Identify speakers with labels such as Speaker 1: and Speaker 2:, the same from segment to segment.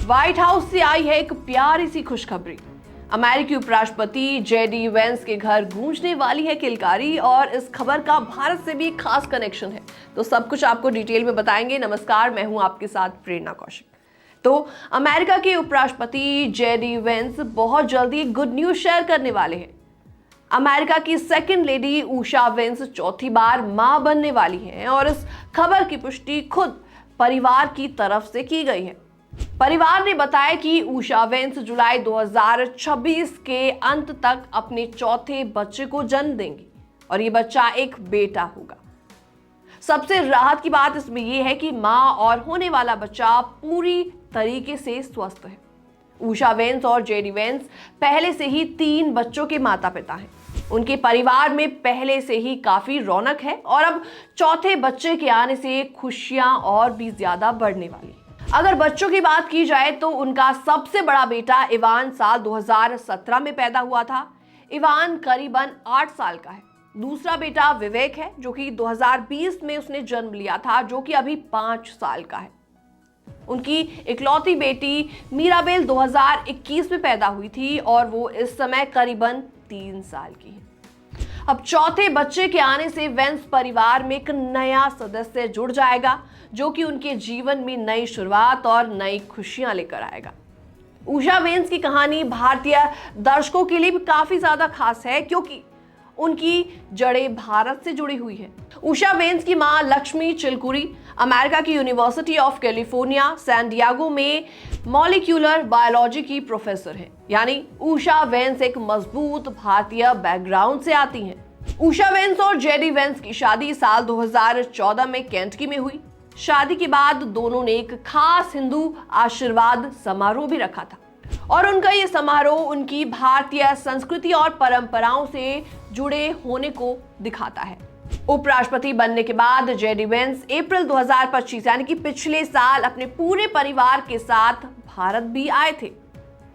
Speaker 1: White house से आई है एक प्यारी सी खुशखबरी। अमेरिकी उपराष्ट्रपति जेडी वेंस के घर गूंजने वाली है किलकारी और इस खबर का भारत से भी खास कनेक्शन है। तो सब कुछ आपको डिटेल में बताएंगे। नमस्कार, मैं हूं आपके साथ प्रेरणा कौशिक। तो अमेरिका के उपराष्ट्रपति जेडी वेंस बहुत जल्दी गुड न्यूज शेयर करने वाले हैं। अमेरिका की सेकंड लेडी उषा वेंस चौथी बार मां बनने वाली हैं और इस खबर की पुष्टि खुद परिवार की तरफ से की गई है। परिवार ने बताया कि उषा वेंस जुलाई 2026 के अंत तक अपने चौथे बच्चे को जन्म देंगी और ये बच्चा एक बेटा होगा। सबसे राहत की बात इसमें यह है कि मां और होने वाला बच्चा पूरी तरीके से स्वस्थ है। उषा वेंस और जेडी वेंस पहले से ही 3 बच्चों के माता पिता हैं। उनके परिवार में पहले से ही काफी रौनक है और अब चौथे बच्चे के आने से खुशियां और भी ज्यादा बढ़ने वाली। अगर बच्चों की बात की जाए तो उनका सबसे बड़ा बेटा इवान साल 2017 में पैदा हुआ था। इवान करीबन 8 साल का है। दूसरा बेटा विवेक है जो कि 2020 में उसने जन्म लिया था, जो कि अभी 5 साल का है। उनकी इकलौती बेटी मीराबेल 2021 में पैदा हुई थी और वो इस समय करीबन 3 साल की है। अब चौथे बच्चे के आने से वेंस परिवार में एक नया सदस्य जुड़ जाएगा जो कि उनके जीवन में नई शुरुआत और नई खुशियां लेकर आएगा। उषा वेंस की कहानी भारतीय दर्शकों के लिए भी काफी ज्यादा खास है क्योंकि उनकी जड़ें भारत से जुड़ी हुई है। उषा वेंस की मां लक्ष्मी चिलकुरी अमेरिका की University of California San Diego में मॉलिक्यूलर बायोलॉजी की प्रोफेसर हैं। यानी उषा वेंस एक मजबूत भारतीय बैकग्राउंड से आती हैं। उषा वेंस और जेडी वेंस की शादी साल 2014 में केंटकी में हुई। शादी के बाद दोनों ने एक खास हिंदू आशीर्वाद समारोह भी रखा था और उनका ये समारोह उनकी भारतीय संस्कृति और परंपराओं से जुड़े होने को दिखाता है। उपराष्ट्रपति बनने के बाद जेडी वेंस अप्रैल 2025 यानी कि पिछले साल अपने पूरे परिवार के साथ भारत भी आए थे।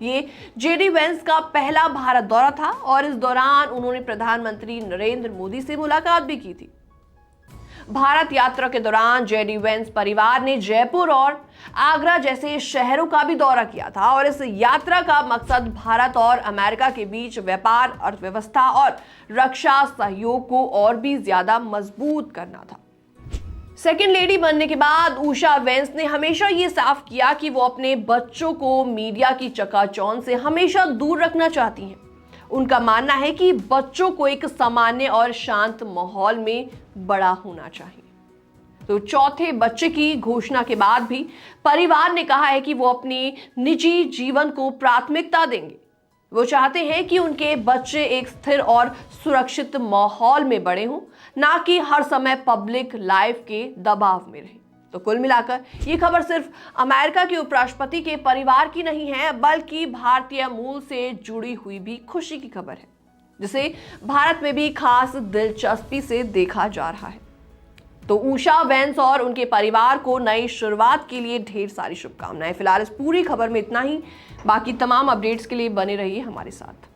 Speaker 1: ये जेडी वेंस का पहला भारत दौरा था और इस दौरान उन्होंने प्रधानमंत्री नरेंद्र मोदी से मुलाकात भी की थी। भारत यात्रा के दौरान जेडी वेंस परिवार ने जयपुर और आगरा जैसे शहरों का भी दौरा किया था और इस यात्रा का मकसद भारत और अमेरिका के बीच व्यापार, अर्थव्यवस्था और रक्षा सहयोग को और भी ज्यादा मजबूत करना था। सेकेंड लेडी बनने के बाद उषा वेंस ने हमेशा ये साफ किया कि वो अपने बच्चों को मीडिया की चकाचौंध से हमेशा दूर रखना चाहती हैं। उनका मानना है कि बच्चों को एक सामान्य और शांत माहौल में बड़ा होना चाहिए। तो चौथे बच्चे की घोषणा के बाद भी परिवार ने कहा है कि वो अपने निजी जीवन को प्राथमिकता देंगे। वो चाहते हैं कि उनके बच्चे एक स्थिर और सुरक्षित माहौल में बड़े हों, ना कि हर समय पब्लिक लाइफ के दबाव में रहें। तो कुल मिलाकर ये खबर सिर्फ अमेरिका के उपराष्ट्रपति के परिवार की नहीं है, बल्कि भारतीय मूल से जुड़ी हुई भी खुशी की खबर है, जिसे भारत में भी खास दिलचस्पी से देखा जा रहा है। तो उषा वेंस और उनके परिवार को नई शुरुआत के लिए ढेर सारी शुभकामनाएं। फिलहाल इस पूरी खबर में इतना ही। बाकी तमाम अपडेट्स के लिए बने रहिए हमारे साथ।